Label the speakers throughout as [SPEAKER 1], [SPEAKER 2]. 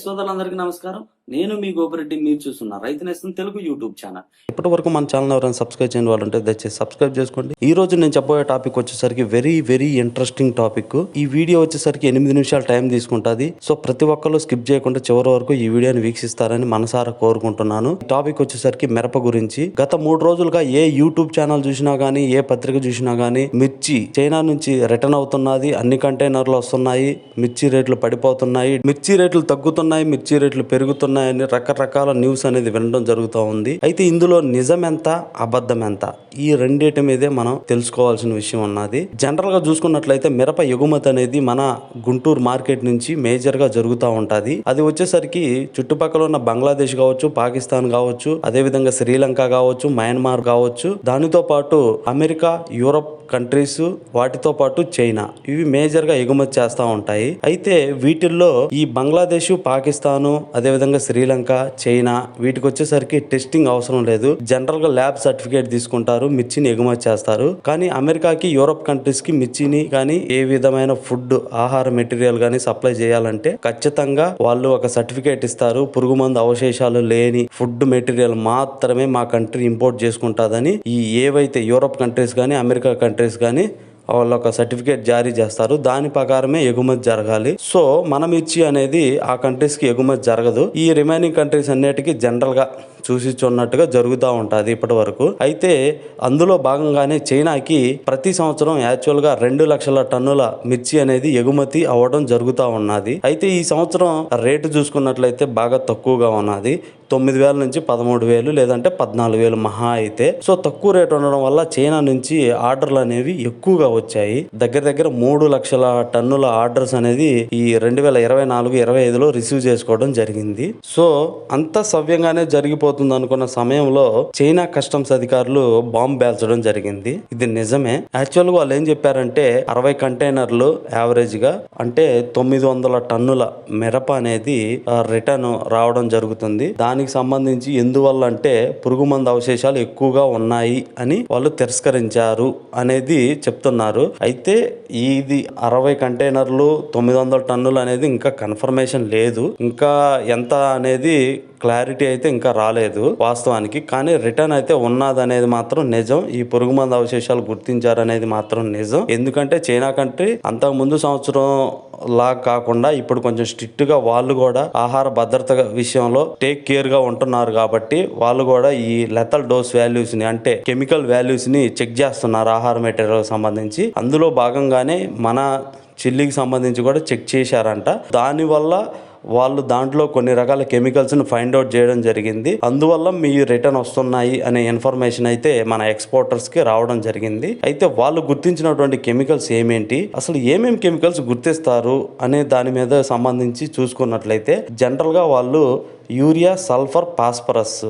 [SPEAKER 1] సోదరులందరికీ నమస్కారం. నేను మీ గోపిరెడ్డి. మీరు చూస్తున్న రైతు నేస్తం తెలుగు యూట్యూబ్ ఛానల్.
[SPEAKER 2] ఇప్పటి వరకు మన ఛానల్ ఎవరైనా సబ్స్క్రైబ్ చేయని వాళ్ళు ఉంటే దయచేసి సబ్స్క్రైబ్ చేసుకోండి. ఈ రోజు నేను చెప్పబోయే టాపిక్ వచ్చేసరికి వెరీ ఇంట్రెస్టింగ్ టాపిక్. ఈ వీడియో వచ్చేసరికి 8 నిమిషాలు టైం తీసుకుంటుంది. సో ప్రతి ఒక్కరు స్కిప్ చేయకుండా చివరి వరకు ఈ వీడియోని వీక్షిస్తారని మనసారా కోరుకుంటున్నాను. ఈ టాపిక్ వచ్చేసరికి మిరప గురించి. గత 3 రోజులుగా ఏ యూట్యూబ్ ఛానల్ చూసినా గానీ, ఏ పత్రిక చూసినా గానీ మిర్చి చైనా నుంచి రిటర్న్ అవుతున్నది, అన్ని కంటైనర్లు వస్తున్నాయి, మిర్చి రేట్లు పడిపోతున్నాయి, మిర్చి రేట్లు తగ్గుతున్నాయి, మిర్చి రేట్లు పెరుగుతున్నాయని రకరకాల న్యూస్ అనేది వినడం జరుగుతూ ఉంది. అయితే ఇందులో నిజం ఎంత, అబద్ధం ఎంత, ఈ రెండింటి మీదే మనం తెలుసుకోవాల్సిన విషయం ఉన్నది. జనరల్ గా చూసుకున్నట్లయితే మిరప ఎగుమతి అనేది మన గుంటూరు మార్కెట్ నుంచి మేజర్ గా జరుగుతూ ఉంటది. అది వచ్చేసరికి చుట్టుపక్కల ఉన్న బంగ్లాదేశ్ కావచ్చు, పాకిస్తాన్ కావచ్చు, అదే విధంగా శ్రీలంక కావచ్చు, మయన్మార్ కావచ్చు, దానితో పాటు అమెరికా, యూరప్ కంట్రీస్, వాటితో పాటు చైనా, ఇవి మేజర్ గా ఎగుమతి చేస్తూ ఉంటాయి. అయితే వీటిల్లో ఈ బంగ్లాదేశ్, పాకిస్తాను, అదేవిధంగా శ్రీలంక, చైనా, వీటికి వచ్చేసరికి టెస్టింగ్ అవసరం లేదు. జనరల్ గా ల్యాబ్ సర్టిఫికేట్ తీసుకుంటారు, మిర్చిని ఎగుమతి చేస్తారు. కానీ అమెరికాకి, యూరప్ కంట్రీస్ కి మిర్చిని కానీ ఏ విధమైన ఫుడ్, ఆహార మెటీరియల్ కానీ సప్లై చేయాలంటే ఖచ్చితంగా వాళ్ళు ఒక సర్టిఫికేట్ ఇస్తారు. పురుగు మందు అవశేషాలు లేని ఫుడ్ మెటీరియల్ మాత్రమే మా కంట్రీ ఇంపోర్ట్ చేసుకుంటాదని ఈ ఏవైతే యూరప్ కంట్రీస్ కానీ, అమెరికా కంట్రీస్ కానీ వాళ్ళు ఒక సర్టిఫికేట్ జారీ చేస్తారు. దాని ప్రకారమే ఎగుమతి జరగాలి. సో మన మిర్చి అనేది ఆ కంట్రీస్కి ఎగుమతి జరగదు. ఈ రిమైనింగ్ కంట్రీస్ అన్నిటికీ జనరల్గా చూసిచున్నట్టుగా జరుగుతూ ఉంటుంది ఇప్పటి వరకు. అయితే అందులో భాగంగానే చైనాకి ప్రతి సంవత్సరం యాక్చువల్గా 2 లక్షల టన్నుల మిర్చి అనేది ఎగుమతి అవ్వడం జరుగుతూ ఉన్నది. అయితే ఈ సంవత్సరం రేటు చూసుకున్నట్లయితే బాగా తక్కువగా ఉన్నది. 9,000 నుంచి 13,000 లేదంటే 14,000 మహా అయితే. సో తక్కువ రేటు ఉండడం వల్ల చైనా నుంచి ఆర్డర్లు అనేవి ఎక్కువగా వచ్చాయి. దగ్గర 3 లక్షల టన్నుల ఆర్డర్స్ అనేది ఈ 2024-25లో రిసీవ్ చేసుకోవడం జరిగింది. సో అంత సవ్యంగానే జరిగిపోతుంది అనుకున్న సమయంలో చైనా కస్టమ్స్ అధికారులు బాంబు పేల్చడం జరిగింది. ఇది నిజమే. యాక్చువల్గా వాళ్ళు ఏం చెప్పారంటే 60 కంటైనర్లు యావరేజ్ గా, అంటే 900 టన్నుల మిరప అనేది రిటర్న్ రావడం జరుగుతుంది. దానికి సంబంధించి ఎందువల్ల అంటే పురుగు మందు అవశేషాలు ఎక్కువగా ఉన్నాయి అని వాళ్ళు తిరస్కరించారు అనేది చెప్తున్నారు. అయితే ఇది 60 కంటైనర్లు 900 టన్నులు అనేది ఇంకా కన్ఫర్మేషన్ లేదు. ఇంకా ఎంత అనేది క్లారిటీ అయితే ఇంకా రాలేదు వాస్తవానికి. కానీ రిటర్న్ అయితే ఉన్నదనేది మాత్రం నిజం. ఈ పురుగు మందు అవశేషాలు గుర్తించారనేది మాత్రం నిజం. ఎందుకంటే చైనా కంట్రీ అంతకు ముందు సంవత్సరం లా కాకుండా ఇప్పుడు కొంచెం స్ట్రిక్ట్ గా వాళ్ళు కూడా ఆహార భద్రత విషయంలో టేక్ కేర్ గా ఉంటున్నారు. కాబట్టి వాళ్ళు కూడా ఈ లెథల్ డోస్ వాల్యూస్ ని, అంటే కెమికల్ వాల్యూస్ ని చెక్ చేస్తున్నారు ఆహార మెటీరియల్ సంబంధించి. అందులో భాగంగానే మన చిల్లికి సంబంధించి కూడా చెక్ చేశారంట. దానివల్ల వాళ్ళు దాంట్లో కొన్ని రకాల కెమికల్స్ని ఫైండ్ అవుట్ చేయడం జరిగింది. అందువల్ల మీ రిటర్న్ వస్తున్నాయి అనే ఇన్ఫర్మేషన్ అయితే మన ఎక్స్పోర్టర్స్కి రావడం జరిగింది. అయితే వాళ్ళు గుర్తించినటువంటి కెమికల్స్ ఏమేంటి, అసలు ఏమేమి కెమికల్స్ గుర్తిస్తారు అనే దాని మీద సంబంధించి చూసుకున్నట్లయితే జనరల్గా వాళ్ళు యూరియా, సల్ఫర్, ఫాస్ఫరస్,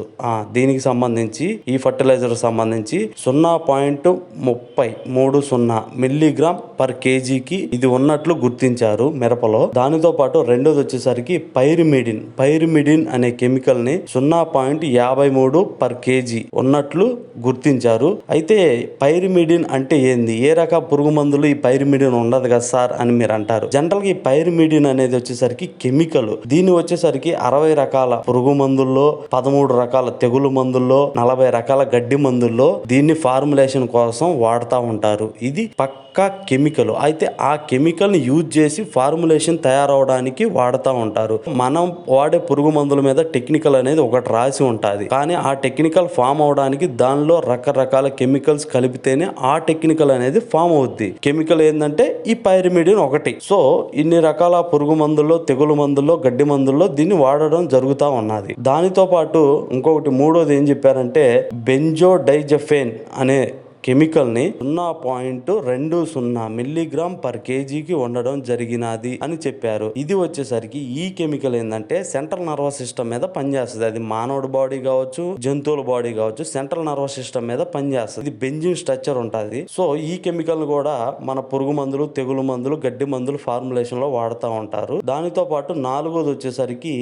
[SPEAKER 2] దీనికి సంబంధించి ఈ ఫర్టిలైజర్ సంబంధించి 0.3030 మిల్లీగ్రామ్ పర్ కేజీకి ఇది ఉన్నట్లు గుర్తించారు మిరపలో. దానితో పాటు రెండోది వచ్చేసరికి పైరిమిడిన్ అనే కెమికల్ ని 0.53 పర్ కేజీ ఉన్నట్లు గుర్తించారు. అయితే పైరిమిడిన్ అంటే ఏంది, ఏ రకం పురుగు మందులు ఈ పైరిమిడిన్ ఉండదు కదా సార్ అని మీరు అంటారు. జనరల్ గా ఈ పైరిమిడిన్ అనేది వచ్చేసరికి కెమికల్. దీని వచ్చేసరికి 60 రకాల పురుగు మందుల్లో, 13 రకాల తెగులు మందుల్లో, 40 రకాల గడ్డి మందుల్లో దీన్ని ఫార్ములేషన్ కోసం వాడుతూ ఉంటారు. ఇది పక్కా కెమికల్. అయితే ఆ కెమికల్ ని యూజ్ చేసి ఫార్ములేషన్ తయారవడానికి వాడుతూ ఉంటారు. మనం వాడే పురుగు మందుల మీద టెక్నికల్ అనేది ఒకటి రాసి ఉంటుంది. కానీ ఆ టెక్నికల్ ఫామ్ అవడానికి దానిలో రకరకాల కెమికల్స్ కలిపితేనే ఆ టెక్నికల్ అనేది ఫామ్ అవుద్ది. కెమికల్ ఏంటంటే ఈ పైరిమిడిన్ ఒకటి. సో ఇన్ని రకాల పురుగు మందుల్లో, తెగులు మందుల్లో, గడ్డి మందుల్లో దీన్ని వాడడం జరుగుతుంది ఉన్నది. దానితో పాటు ఇంకొకటి మూడోది ఏం చెప్పారంటే బెంజోడైజెఫేన్ అనే కెమికల్ ని 0.20 మిల్లీగ్రామ్ పర్ కేజీకి ఉండడం జరిగినది అని చెప్పారు. ఇది వచ్చేసరికి ఈ కెమికల్ ఏంటంటే సెంట్రల్ నర్వస్ సిస్టమ్ మీద పనిచేస్తుంది. అది మానవుడి బాడీ కావచ్చు, జంతువుల బాడీ కావచ్చు, సెంట్రల్ నర్వస్ సిస్టమ్ మీద పనిచేస్తుంది. ఇది బెంజిన్ స్ట్రక్చర్ ఉంటుంది. సో ఈ కెమికల్ కూడా మన పురుగు మందులు, తెగులు మందులు, గడ్డి మందులు ఫార్ములేషన్ లో వాడుతూ ఉంటారు. దానితో పాటు నాలుగోది వచ్చేసరికి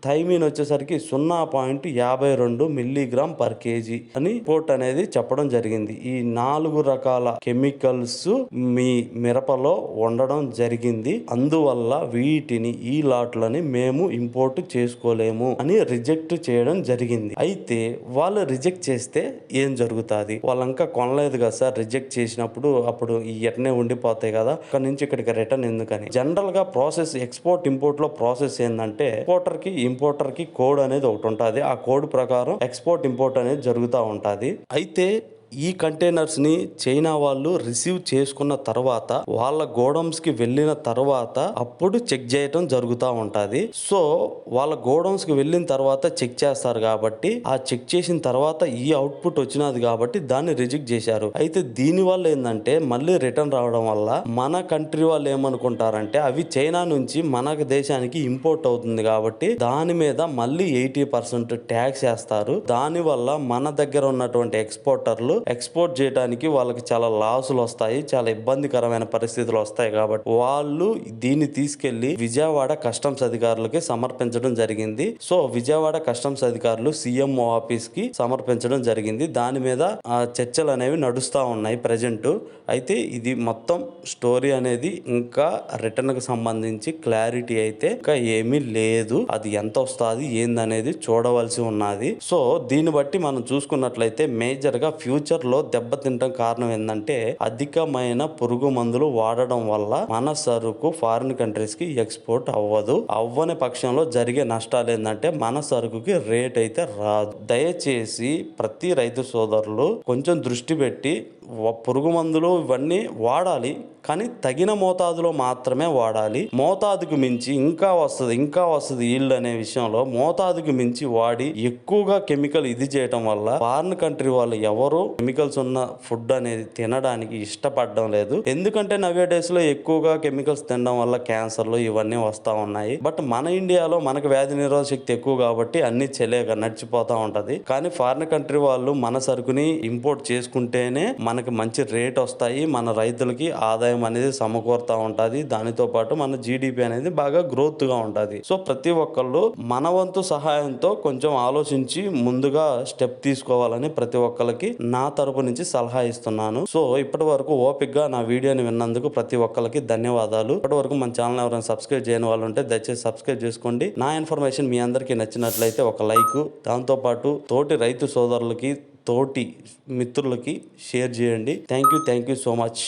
[SPEAKER 2] థైమిన్ వచ్చేసరికి 0.52 మిల్లీగ్రామ్ పర్ కేజీ అని రిపోర్ట్ అనేది చెప్పడం జరిగింది. ఈ 4 రకాల కెమికల్స్ మీ మిరపలో ఉండడం జరిగింది, అందువల్ల వీటిని ఈ లాట్లని మేము ఇంపోర్ట్ చేసుకోలేము అని రిజెక్ట్ చేయడం జరిగింది. అయితే వాళ్ళు రిజెక్ట్ చేస్తే ఏం జరుగుతుంది? వాళ్ళంకా కొనలేదు కదా సార్, రిజెక్ట్ చేసినప్పుడు అప్పుడు ఈ ఎట్నే ఉండిపోతాయి కదా, అక్కడ నుంచి ఇక్కడికి రిటర్న్ ఎందుకని? జనరల్ గా ప్రాసెస్ ఎక్స్పోర్ట్ ఇంపోర్ట్ లో ప్రాసెస్ ఏంటంటే ఇంపోర్టర్ కి కోడ్ అనేది ఒకటి ఉంటుంది. ఆ కోడ్ ప్రకారం ఎక్స్పోర్ట్ ఇంపోర్ట్ అనేది జరుగుతూ ఉంటుంది. అయితే ఈ కంటైనర్స్ ని చైనా వాళ్ళు రిసీవ్ చేసుకున్న తర్వాత వాళ్ళ గోడౌన్స్ కి వెళ్ళిన తర్వాత అప్పుడు చెక్ చేయటం జరుగుతూ ఉంటది. సో వాళ్ళ గోడౌన్స్ కి వెళ్ళిన తర్వాత చెక్ చేస్తారు కాబట్టి ఆ చెక్ చేసిన తర్వాత ఈ అవుట్పుట్ వచ్చినది కాబట్టి దాన్ని రిజెక్ట్ చేశారు. అయితే దీని వల్ల ఏంటంటే మళ్ళీ రిటర్న్ రావడం వల్ల మన కంట్రీ వాళ్ళు ఏమనుకుంటారంటే అవి చైనా నుంచి మన దేశానికి ఇంపోర్ట్ అవుతుంది కాబట్టి దాని మీద మళ్ళీ 80% ట్యాక్స్ వేస్తారు. దాని వల్ల మన దగ్గర ఉన్నటువంటి ఎక్స్పోర్టర్లు ఎక్స్పోర్ట్ చేయడానికి వాళ్ళకి చాలా లాసులు వస్తాయి, చాలా ఇబ్బందికరమైన పరిస్థితులు వస్తాయి. కాబట్టి వాళ్ళు దీన్ని తీసుకెళ్లి విజయవాడ కస్టమ్స్ అధికారులకి సమర్పించడం జరిగింది. సో విజయవాడ కస్టమ్స్ అధికారులు CMO ఆఫీస్ కి సమర్పించడం జరిగింది. దాని మీద చర్చలు అనేవి నడుస్తూ ఉన్నాయి ప్రజెంట్. అయితే ఇది మొత్తం స్టోరీ అనేది ఇంకా రిటర్న్ కి సంబంధించి క్లారిటీ అయితే ఇంకా ఏమీ లేదు. అది ఎంత వస్తుంది ఏందనేది చూడవలసి ఉన్నది. సో దీన్ని బట్టి మనం చూసుకున్నట్లయితే మేజర్ గా ఫ్యూచర్ లో దెబ్బతింటం కారణం ఏంటంటే అధికమైన పురుగు మందులు వాడడం వల్ల మన సరుకు ఫారిన్ కంట్రీస్ కి ఎక్స్పోర్ట్ అవ్వని పక్షంలో జరిగే నష్టాలు ఏంటంటే మన సరుకుకి రేట్ అయితే రాదు. దయచేసి ప్రతి రైతు సోదరులు కొంచెం దృష్టి పెట్టి పురుగు మందులు ఇవన్నీ వాడాలి, కానీ తగిన మోతాదులో మాత్రమే వాడాలి. మోతాదుకు మించి ఇంకా వస్తుంది ఈల్డ్ అనే విషయంలో మోతాదుకు మించి వాడి ఎక్కువగా కెమికల్ ఇది చేయటం వల్ల ఫారిన్ కంట్రీ వాళ్ళు ఎవరు కెమికల్స్ ఉన్న ఫుడ్ అనేది తినడానికి ఇష్టపడడం లేదు. ఎందుకంటే నవ్వే డేస్ లో ఎక్కువగా కెమికల్స్ తినడం వల్ల క్యాన్సర్లు ఇవన్నీ వస్తా ఉన్నాయి. బట్ మన ఇండియాలో మనకు వ్యాధి నిరోధక శక్తి ఎక్కువ కాబట్టి అన్ని చెలేగా నడిచిపోతా ఉంటది. కానీ ఫారిన్ కంట్రీ వాళ్ళు మన సరుకుని ఇంపోర్ట్ చేసుకుంటేనే మనకి మంచి రేట్ వస్తాయి, మన రైతులకి ఆదాయం అనేది సమకూరుతా ఉంటది. దానితో పాటు మన GDP అనేది బాగా గ్రోత్ గా ఉంటది. సో ప్రతి ఒక్కళ్ళు మన వంతు సహాయంతో కొంచెం ఆలోచించి ముందుగా స్టెప్ తీసుకోవాలని ప్రతి ఒక్కరికి నా తరపు నుంచి సలహా ఇస్తున్నాను. సో ఇప్పటి వరకు ఓపిక్ గా నా వీడియోని విన్నందుకు ప్రతి ఒక్కరికి ధన్యవాదాలు. ఇప్పటి వరకు మన ఛానల్ ఎవరైనా సబ్స్క్రైబ్ చేయని వాళ్ళు ఉంటే దయచేసి సబ్స్క్రైబ్ చేసుకోండి. నా ఇన్ఫర్మేషన్ మీ అందరికీ నచ్చినట్లయితే ఒక లైక్, దాంతో పాటు తోటి రైతు సోదరులకి తోటి మిత్రులకి షేర్ చేయండి. Thank you so much.